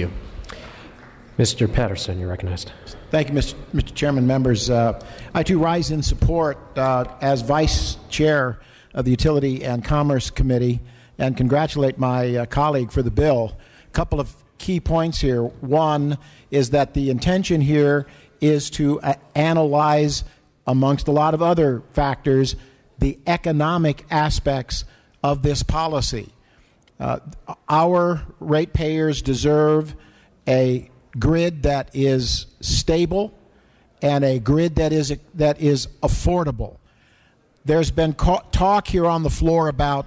you. Mr. Patterson, you're recognized. Thank you, Mr. Chairman, members. I too rise in support as Vice Chair of the Utility and Commerce Committee and congratulate my colleague for the bill. A couple of key points here. One is that the intention here is to analyze, amongst a lot of other factors, the economic aspects of this policy. Our ratepayers deserve a grid that is stable and a grid that is affordable. There's been talk here on the floor about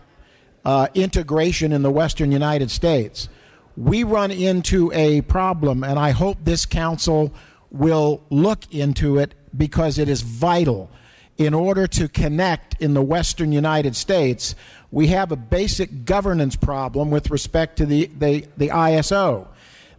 integration in the western United States. We run into a problem, and I hope this council will look into it because it is vital. In order to connect in the western United States, we have a basic governance problem with respect to the ISO.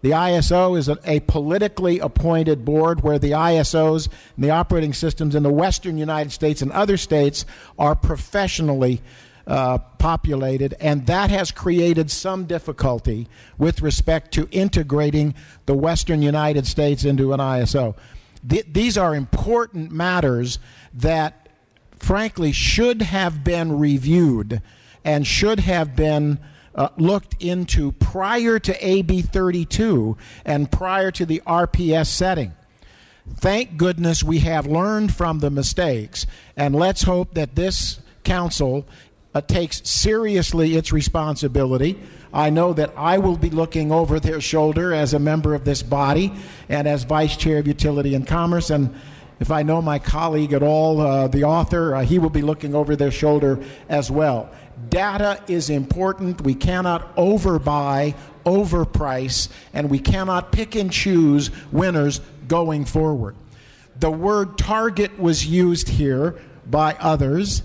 The ISO is a politically appointed board where the ISOs and the operating systems in the western United States and other states are professionally populated, and that has created some difficulty with respect to integrating the western United States into an ISO. These are important matters that, frankly, should have been reviewed and should have been looked into prior to AB 32 and prior to the RPS setting. Thank goodness we have learned from the mistakes, and let's hope that this council takes seriously its responsibility. I know that I will be looking over their shoulder as a member of this body and as Vice Chair of Utility and Commerce, and if I know my colleague at all, the author, he will be looking over their shoulder as well. Data is important. We cannot overbuy, overprice, and we cannot pick and choose winners going forward. The word target was used here by others.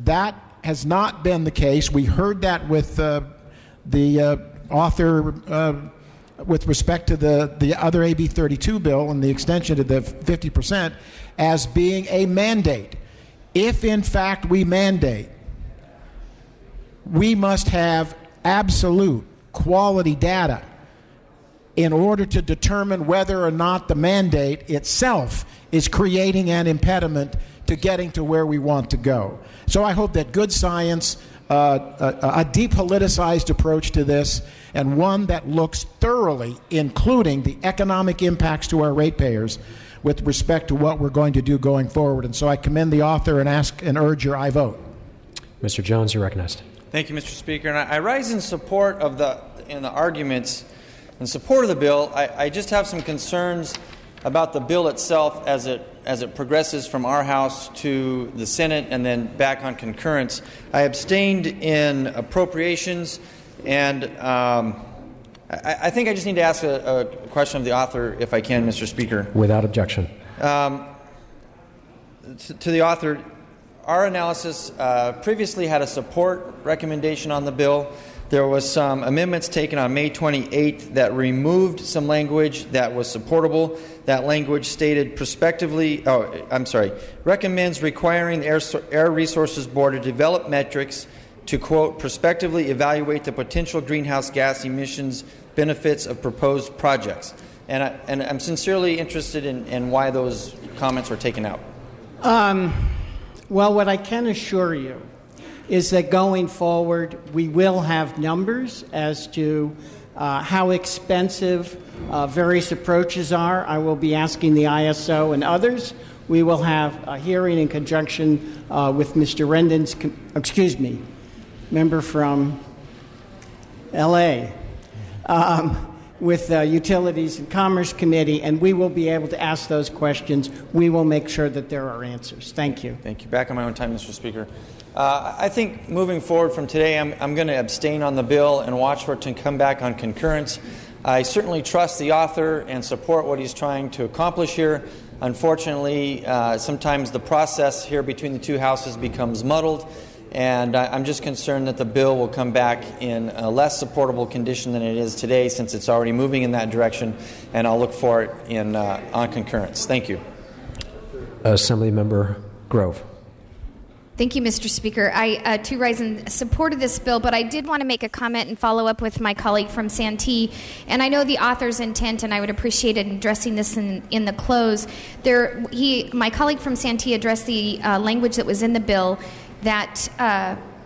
That has not been the case. We heard that with the author with respect to the other AB 32 bill and the extension to the 50% as being a mandate. If, in fact, we mandate, we must have absolute quality data in order to determine whether or not the mandate itself is creating an impediment to getting to where we want to go. So I hope that good science, a depoliticized approach to this, and one that looks thoroughly, including the economic impacts to our ratepayers with respect to what we're going to do going forward. And so I commend the author and ask and urge your I vote. Mr. Jones, you're recognized. Thank you, Mr. Speaker. And I rise in support of the arguments in support of the bill. I just have some concerns about the bill itself as it progresses from our House to the Senate and then back on concurrence. I abstained in appropriations, and I think I just need to ask a question of the author, if I can, Mr. Speaker. Without objection. To the author, our analysis previously had a support recommendation on the bill. There was some amendments taken on May 28th that removed some language that was supportable. That language stated recommends requiring the Air Resources Board to develop metrics to, quote, prospectively evaluate the potential greenhouse gas emissions benefits of proposed projects. And I'm sincerely interested in why those comments were taken out. Well, what I can assure you is that going forward, we will have numbers as to how expensive various approaches are. I will be asking the ISO and others. We will have a hearing in conjunction with Mr. Rendon's, member from L.A., with the Utilities and Commerce Committee, and we will be able to ask those questions. We will make sure that there are answers. Thank you. Thank you. Back on my own time, Mr. Speaker. I think moving forward from today, I'm going to abstain on the bill and watch for it to come back on concurrence. I certainly trust the author and support what he's trying to accomplish here. Unfortunately, sometimes the process here between the two houses becomes muddled, and I'm just concerned that the bill will come back in a less supportable condition than it is today, since it's already moving in that direction, and I'll look for it on concurrence. Thank you. Assembly Member Grove. Thank you, Mr. Speaker. I, too, rise in support of this bill, but I did want to make a comment and follow up with my colleague from Santee. And I know the author's intent, and I would appreciate it addressing this in the close. My colleague from Santee addressed the language that was in the bill that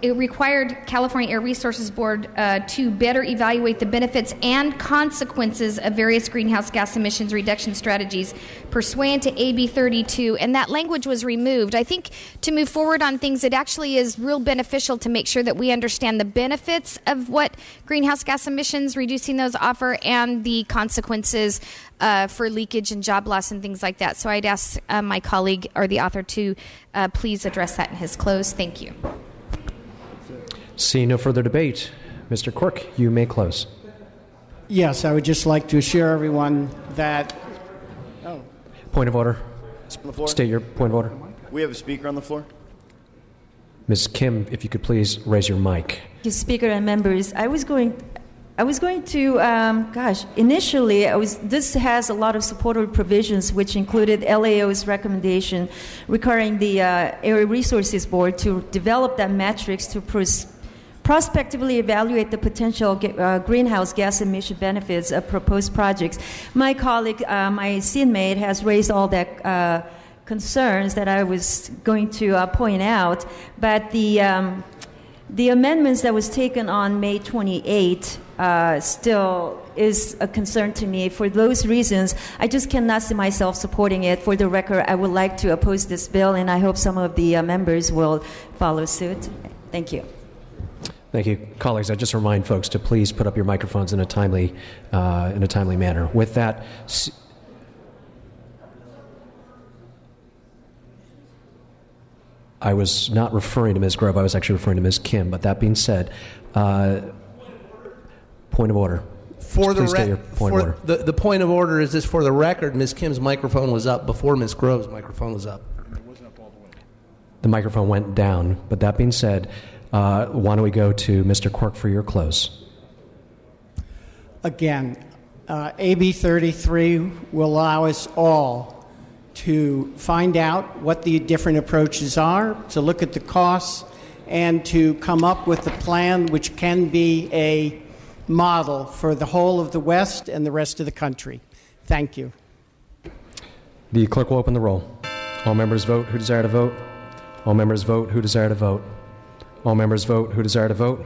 it required California Air Resources Board to better evaluate the benefits and consequences of various greenhouse gas emissions reduction strategies pursuant to AB 32, and that language was removed. I think to move forward on things, it actually is real beneficial to make sure that we understand the benefits of what greenhouse gas emissions, reducing those offer, and the consequences for leakage and job loss and things like that. So I'd ask my colleague or the author to please address that in his close. Thank you. Seeing no further debate, Mr. Quirk, you may close. Yes, I would just like to assure everyone that... Point of order. On the floor? State your point of order. We have a speaker on the floor. Ms. Kim, if you could please raise your mic. Thank you, Speaker and members. I was going to, initially, this has a lot of supportive provisions, which included LAO's recommendation requiring the Area Resources Board to develop that metrics to prospectively evaluate the potential greenhouse gas emission benefits of proposed projects. My colleague, my seatmate, has raised all that concerns that I was going to point out, but the amendments that was taken on May 28 still is a concern to me. For those reasons, I just cannot see myself supporting it. For the record, I would like to oppose this bill, and I hope some of the members will follow suit. Thank you. Thank you. Colleagues, I just remind folks to please put up your microphones in a timely manner. With that, I was not referring to Ms. Grove. I was actually referring to Ms. Kim. But that being said, point of order. Please state your point of order. The point of order is this: for the record, Ms. Kim's microphone was up before Ms. Grove's microphone was up. The microphone went down. But that being said, why don't we go to Mr. Quirk for your close? Again, AB 33 will allow us all to find out what the different approaches are, to look at the costs, and to come up with a plan which can be a model for the whole of the West and the rest of the country. Thank you. The clerk will open the roll. All members vote who desire to vote. All members vote who desire to vote. All members vote who desire to vote.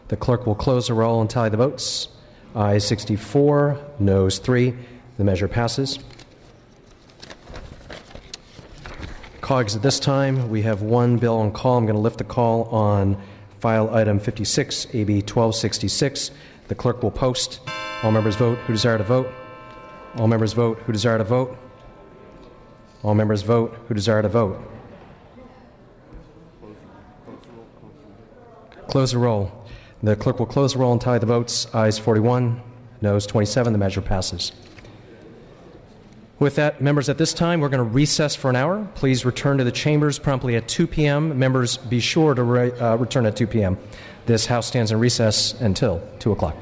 The clerk will close the roll and tally the votes. Ayes 64, noes 3. The measure passes. Colleagues, at this time, we have one bill on call. I'm going to lift the call on file item 56, AB 1266. The clerk will post. All members vote who desire to vote. All members vote who desire to vote. All members vote who desire to vote. Close the roll. The clerk will close the roll and tally the votes. Ayes 41, noes 27. The measure passes. With that, members, at this time, we're going to recess for an hour. Please return to the chambers promptly at 2 p.m. Members, be sure to return at 2 p.m. This House stands in recess until 2 o'clock.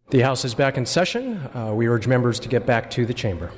The House is back in session. We urge members to get back to the chamber.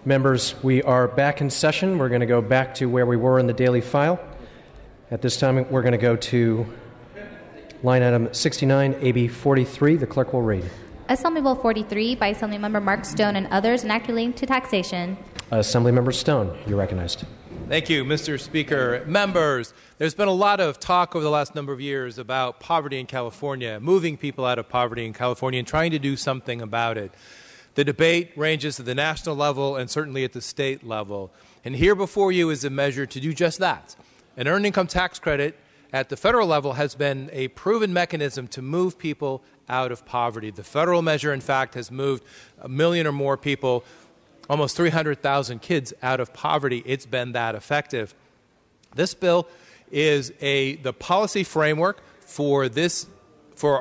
Members, we are back in session. We're going to go back to where we were in the daily file. At this time, we're going to go to line item 69, AB 43. The clerk will read. Assembly Bill 43 by Assemblymember Mark Stone and others enacted relating to taxation. Assemblymember Stone, you're recognized. Thank you, Mr. Speaker. Members, there's been a lot of talk over the last number of years about poverty in California, moving people out of poverty in California and trying to do something about it. The debate ranges at the national level and certainly at the state level. And here before you is a measure to do just that. An earned income tax credit at the federal level has been a proven mechanism to move people out of poverty. The federal measure, in fact, has moved 1 million or more people, almost 300,000 kids out of poverty. It's been that effective. This bill is the policy framework for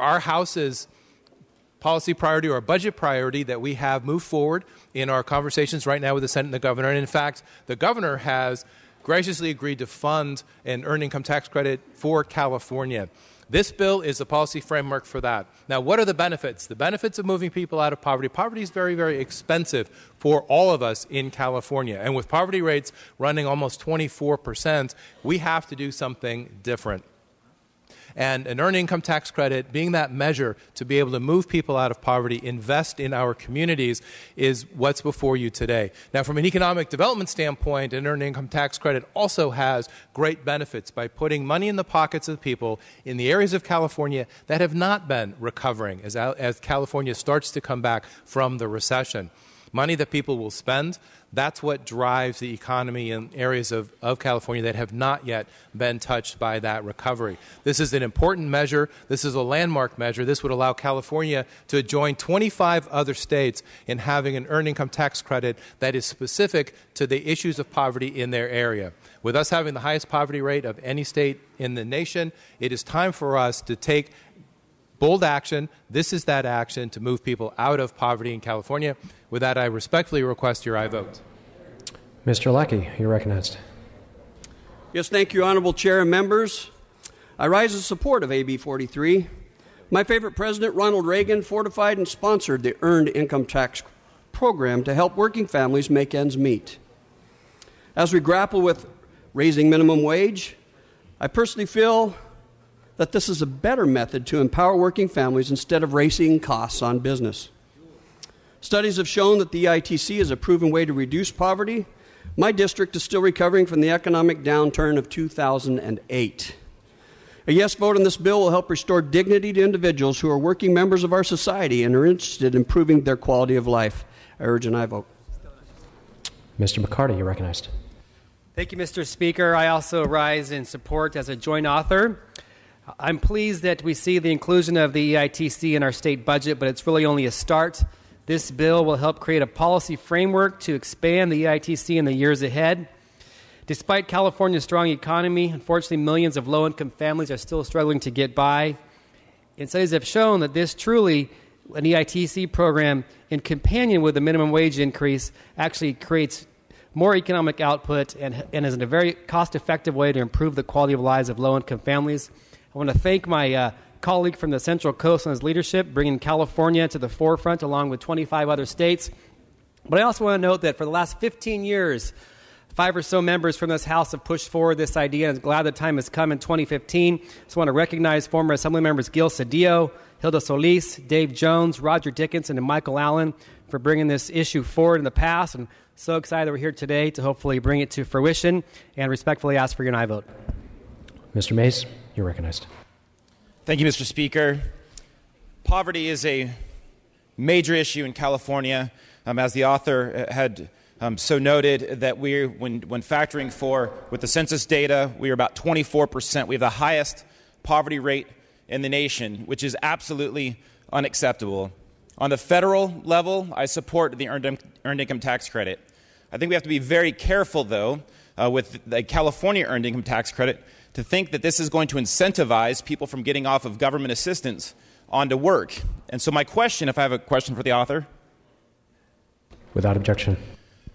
our House's policy priority or budget priority that we have moved forward in our conversations right now with the Senate and the governor. And in fact, the governor has graciously agreed to fund an earned income tax credit for California. This bill is a policy framework for that. Now, what are the benefits? The benefits of moving people out of poverty. Poverty is very, very expensive for all of us in California. And with poverty rates running almost 24%, we have to do something different. And an earned income tax credit, being that measure to be able to move people out of poverty, invest in our communities, is what's before you today. Now, from an economic development standpoint, an earned income tax credit also has great benefits by putting money in the pockets of people in the areas of California that have not been recovering as California starts to come back from the recession. Money that people will spend, that's what drives the economy in areas of California that have not yet been touched by that recovery. This is an important measure. This is a landmark measure. This would allow California to join 25 other states in having an earned income tax credit that is specific to the issues of poverty in their area. With us having the highest poverty rate of any state in the nation, it is time for us to take bold action. This is that action to move people out of poverty in California. With that, I respectfully request your aye vote. Mr. Lackey, you're recognized. Yes, thank you, Honorable Chair and members. I rise in support of AB 43. My favorite president, Ronald Reagan, fortified and sponsored the Earned Income Tax Program to help working families make ends meet. As we grapple with raising minimum wage, I personally feel that this is a better method to empower working families instead of raising costs on business. Studies have shown that the EITC is a proven way to reduce poverty. My district is still recovering from the economic downturn of 2008. A yes vote on this bill will help restore dignity to individuals who are working members of our society and are interested in improving their quality of life. I urge an aye vote. Mr. McCarty, you're recognized. Thank you, Mr. Speaker. I also rise in support as a joint author. I'm pleased that we see the inclusion of the EITC in our state budget, but it's really only a start. This bill will help create a policy framework to expand the EITC in the years ahead. Despite California's strong economy, unfortunately, millions of low-income families are still struggling to get by. And studies have shown that this truly, an EITC program, in companion with the minimum wage increase, actually creates more economic output and is a very cost-effective way to improve the quality of lives of low-income families. I want to thank my colleague from the Central Coast on his leadership, bringing California to the forefront along with 25 other states. But I also want to note that for the last 15 years, 5 or so members from this House have pushed forward this idea, and I'm glad the time has come in 2015. I just want to recognize former Assembly members Gil Cedillo, Hilda Solis, Dave Jones, Roger Dickinson, and Michael Allen for bringing this issue forward in the past. And so excited that we're here today to hopefully bring it to fruition, and respectfully ask for your aye vote. Mr. Mays, you're recognized. Thank you, Mr. Speaker. Poverty is a major issue in California. As the author had so noted, that when factoring with the census data, we are about 24%. We have the highest poverty rate in the nation, which is absolutely unacceptable. On the federal level, I support the earned income tax credit. I think we have to be very careful, though, with the California earned income tax credit, to think that this is going to incentivize people from getting off of government assistance onto work. And so my question, if I have a question for the author. Without objection.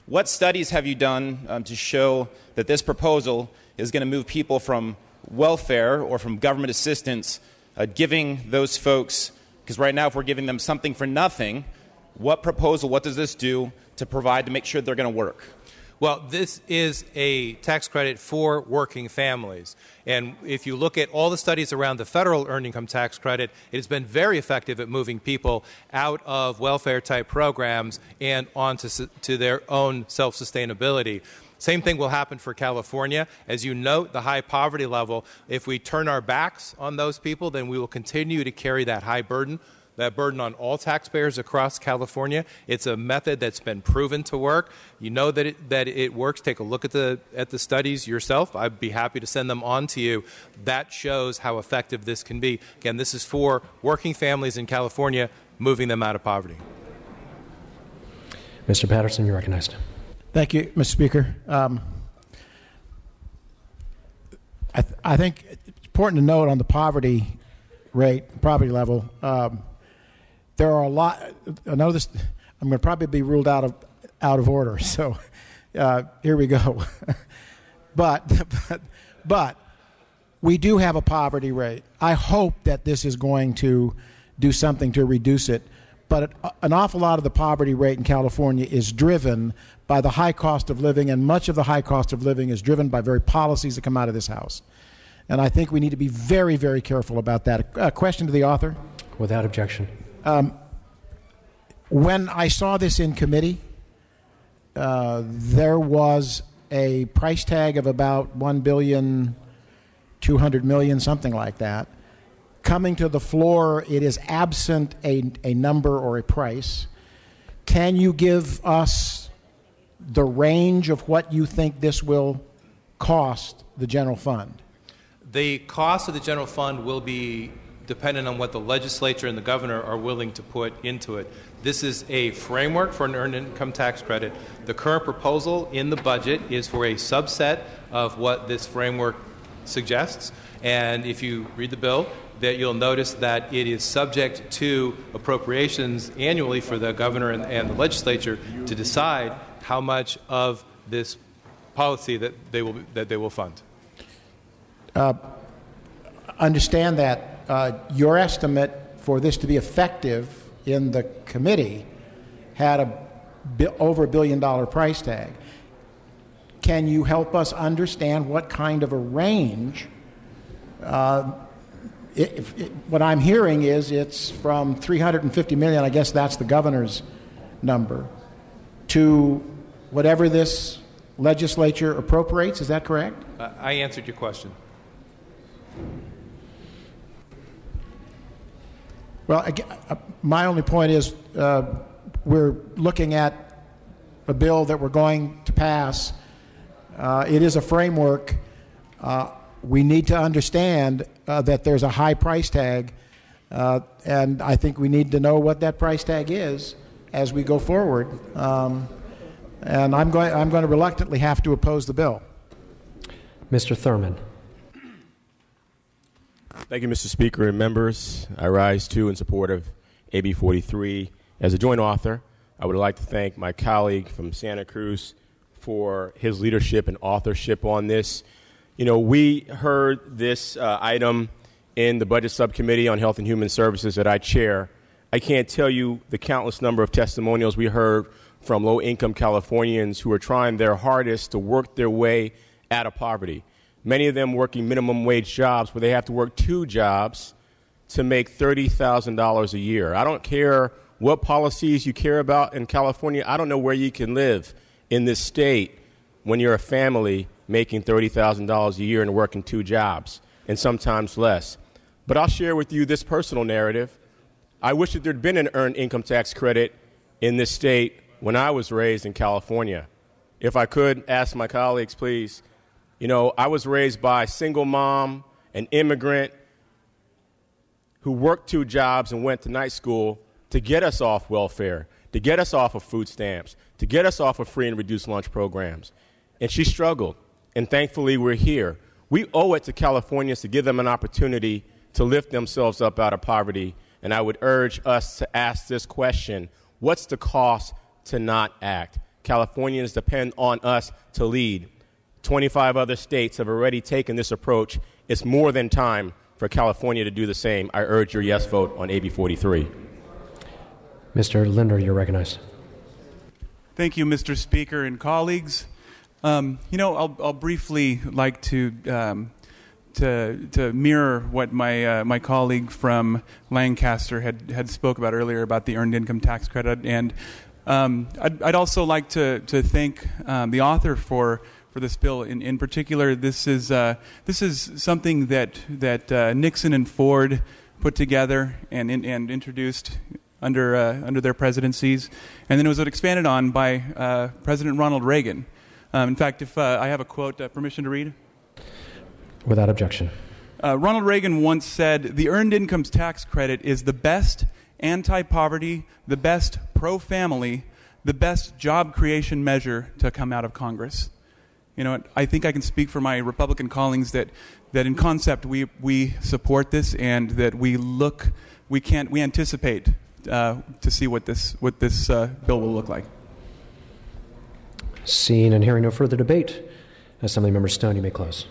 What studies have you done to show that this proposal is going to move people from welfare or from government assistance, giving those folks, because right now if we're giving them something for nothing, what does this do to provide to make sure they're going to work? Well, this is a tax credit for working families. And if you look at all the studies around the federal earned income tax credit, it has been very effective at moving people out of welfare-type programs and onto to their own self-sustainability. Same thing will happen for California. As you note, the high poverty level, if we turn our backs on those people, then we will continue to carry that high burden. That burden on all taxpayers across California. It's a method that's been proven to work. You know that it works. Take a look at the studies yourself. I'd be happy to send them on to you. That shows how effective this can be. Again, this is for working families in California, moving them out of poverty. Mr. Patterson, you're recognized. Thank you, Mr. Speaker. I think it's important to note on the poverty level. There are a lot. I know this. I'm going to probably be ruled out of order. So here we go. but we do have a poverty rate. I hope that this is going to do something to reduce it. But an awful lot of the poverty rate in California is driven by the high cost of living, and much of the high cost of living is driven by very policies that come out of this House. And I think we need to be very, very careful about that. A question to the author? Without objection. When I saw this in committee, there was a price tag of about $1,200,000,000, something like that. Coming to the floor, it is absent a number or a price. Can you give us the range of what you think this will cost the general fund? The cost of the general fund will be dependent on what the legislature and the governor are willing to put into it. This is a framework for an earned income tax credit. The current proposal in the budget is for a subset of what this framework suggests. And if you read the bill, that you'll notice that it is subject to appropriations annually for the governor and the legislature to decide how much of this policy that they will fund. Understand that your estimate for this to be effective in the committee had over $1 billion price tag. Can you help us understand what kind of a range? What I'm hearing is it's from $350 million, I guess that's the governor's number, to whatever this legislature appropriates. Is that correct? I answered your question. Well, my only point is we're looking at a bill that we're going to pass. It is a framework. We need to understand that there's a high price tag, and I think we need to know what that price tag is as we go forward. And I'm going to reluctantly have to oppose the bill. Mr. Thurman. Thank you, Mr. Speaker and members. I rise, too, in support of AB 43. As a joint author, I would like to thank my colleague from Santa Cruz for his leadership and authorship on this. You know, we heard this item in the Budget Subcommittee on Health and Human Services that I chair. I can't tell you the countless number of testimonials we heard from low-income Californians who are trying their hardest to work their way out of poverty. Many of them working minimum wage jobs where they have to work 2 jobs to make $30,000 a year. I don't care what policies you care about in California. I don't know where you can live in this state when you're a family making $30,000 a year and working 2 jobs, and sometimes less. But I'll share with you this personal narrative. I wish that there'd been an earned income tax credit in this state when I was raised in California. If I could ask my colleagues, please. You know, I was raised by a single mom, an immigrant, who worked 2 jobs and went to night school to get us off welfare, to get us off of food stamps, to get us off of free and reduced lunch programs. And she struggled, and thankfully we're here. We owe it to Californians to give them an opportunity to lift themselves up out of poverty, and I would urge us to ask this question: what's the cost to not act? Californians depend on us to lead. 25 other states have already taken this approach. It's more than time for California to do the same. I urge your yes vote on AB 43. Mr. Linder, you're recognized. Thank you, Mr. Speaker and colleagues. I'll briefly like to mirror what my colleague from Lancaster had spoke about earlier about the earned income tax credit, and I'd also like to thank the author for this bill. In particular, this is something that Nixon and Ford put together and introduced under their presidencies, and then it was expanded on by President Ronald Reagan. In fact, if I have a quote, permission to read? Without objection. Ronald Reagan once said, "The earned income tax credit is the best anti-poverty, the best pro-family, the best job creation measure to come out of Congress." You know, I think I can speak for my Republican colleagues that in concept we support this, and that we anticipate to see what this bill will look like. Seeing and hearing no further debate, Assembly Member Stone, you may close.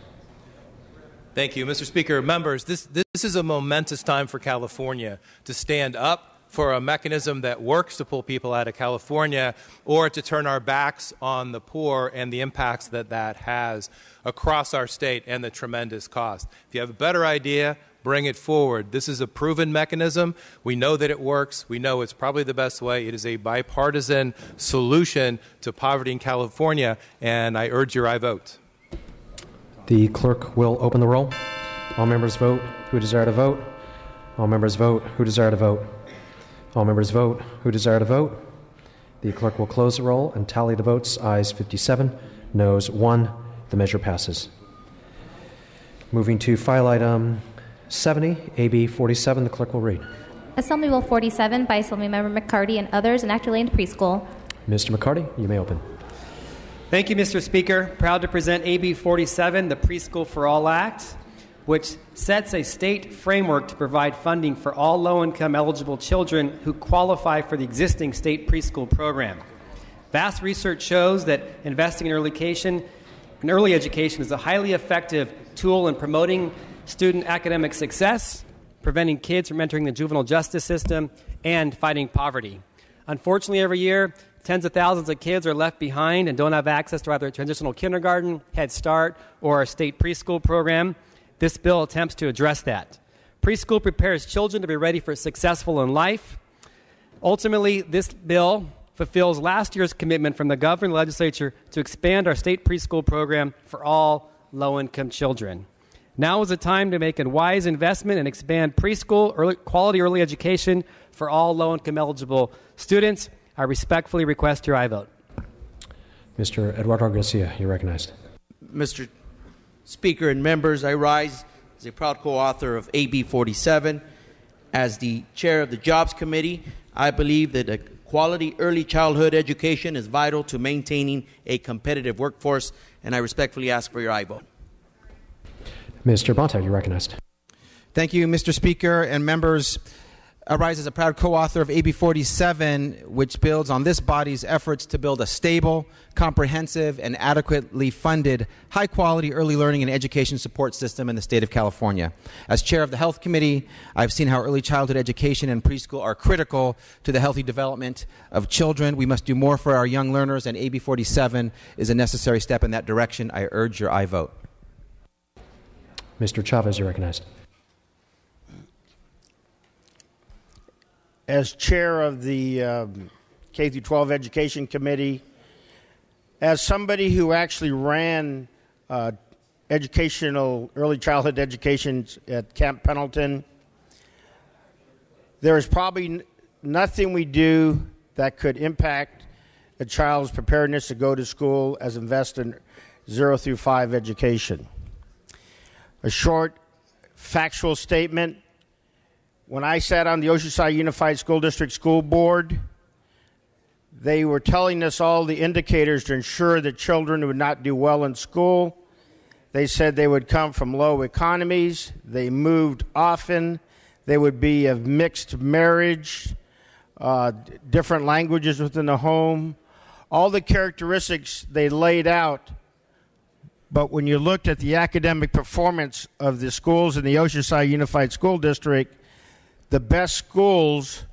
Thank you, Mr. Speaker. Members, this is a momentous time for California to stand up for a mechanism that works to pull people out of California, or to turn our backs on the poor and the impacts that that has across our state and the tremendous cost. If you have a better idea, bring it forward. This is a proven mechanism. We know that it works. We know it's probably the best way. It is a bipartisan solution to poverty in California, and I urge your aye vote. The clerk will open the roll. All members vote who desire to vote. All members vote who desire to vote. All members vote who desire to vote. The clerk will close the roll and tally the votes. Ayes 57, noes 1. The measure passes. Moving to file item 70, AB 47, the clerk will read. Assembly Bill 47 by Assemblymember McCarty and others, enact relating to preschool. Mr. McCarty, you may open. Thank you, Mr. Speaker. Proud to present AB 47, the Preschool for All Act, which sets a state framework to provide funding for all low-income eligible children who qualify for the existing state preschool program. Vast research shows that investing in early education is a highly effective tool in promoting student academic success, preventing kids from entering the juvenile justice system, and fighting poverty. Unfortunately, every year, tens of thousands of kids are left behind and don't have access to either a transitional kindergarten, Head Start, or a state preschool program. This bill attempts to address that. Preschool prepares children to be ready for successful in life. Ultimately, this bill fulfills last year's commitment from the governor and legislature to expand our state preschool program for all low-income children. Now is the time to make a wise investment and expand preschool quality early education for all low-income eligible students. I respectfully request your aye vote. Mr. Eduardo Garcia, you're recognized. Mr. Speaker and members, I rise as a proud co-author of AB 47. As the chair of the Jobs Committee, I believe that a quality early childhood education is vital to maintaining a competitive workforce, and I respectfully ask for your aye vote. Mr. Bonta, you're recognized. Thank you, Mr. Speaker and members. I rise as a proud co-author of AB 47, which builds on this body's efforts to build a stable, comprehensive, and adequately funded, high-quality early learning and education support system in the state of California. As chair of the Health Committee, I've seen how early childhood education and preschool are critical to the healthy development of children. We must do more for our young learners, and AB 47 is a necessary step in that direction. I urge your aye vote. Mr. Chavez, you're recognized. As chair of the K-12 Education Committee, as somebody who actually ran early childhood education at Camp Pendleton, there is probably nothing we do that could impact a child's preparedness to go to school as invest in 0 through 5 education. A short factual statement. When I sat on the Oceanside Unified School District School Board, they were telling us all the indicators to ensure that children would not do well in school. They said they would come from low economies. They moved often. They would be of mixed marriage, different languages within the home. All the characteristics they laid out. But when you looked at the academic performance of the schools in the Oceanside Unified School District, the best schools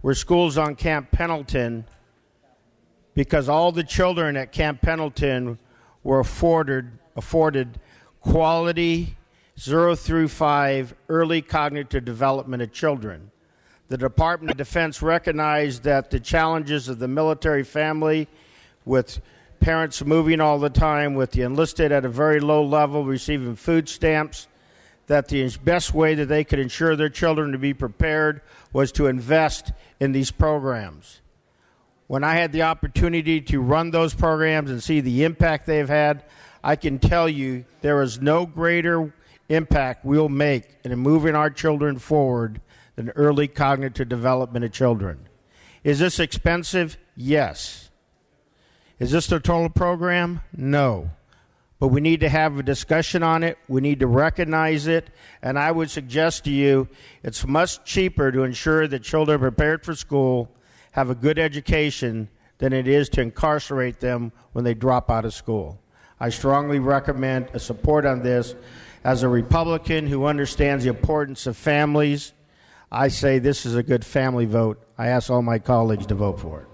were schools on Camp Pendleton because all the children at Camp Pendleton were afforded quality 0 through 5 early cognitive development of children. The Department of Defense recognized that the challenges of the military family with parents moving all the time, with the enlisted at a very low level receiving food stamps, that the best way that they could ensure their children to be prepared was to invest in these programs. When I had the opportunity to run those programs and see the impact they've had, I can tell you there is no greater impact we'll make in moving our children forward than early cognitive development of children. Is this expensive? Yes. Is this the total program? No. But we need to have a discussion on it. We need to recognize it. And I would suggest to you it's much cheaper to ensure that children are prepared for school, have a good education, than it is to incarcerate them when they drop out of school. I strongly recommend a support on this. As a Republican who understands the importance of families, I say this is a good family vote. I ask all my colleagues to vote for it.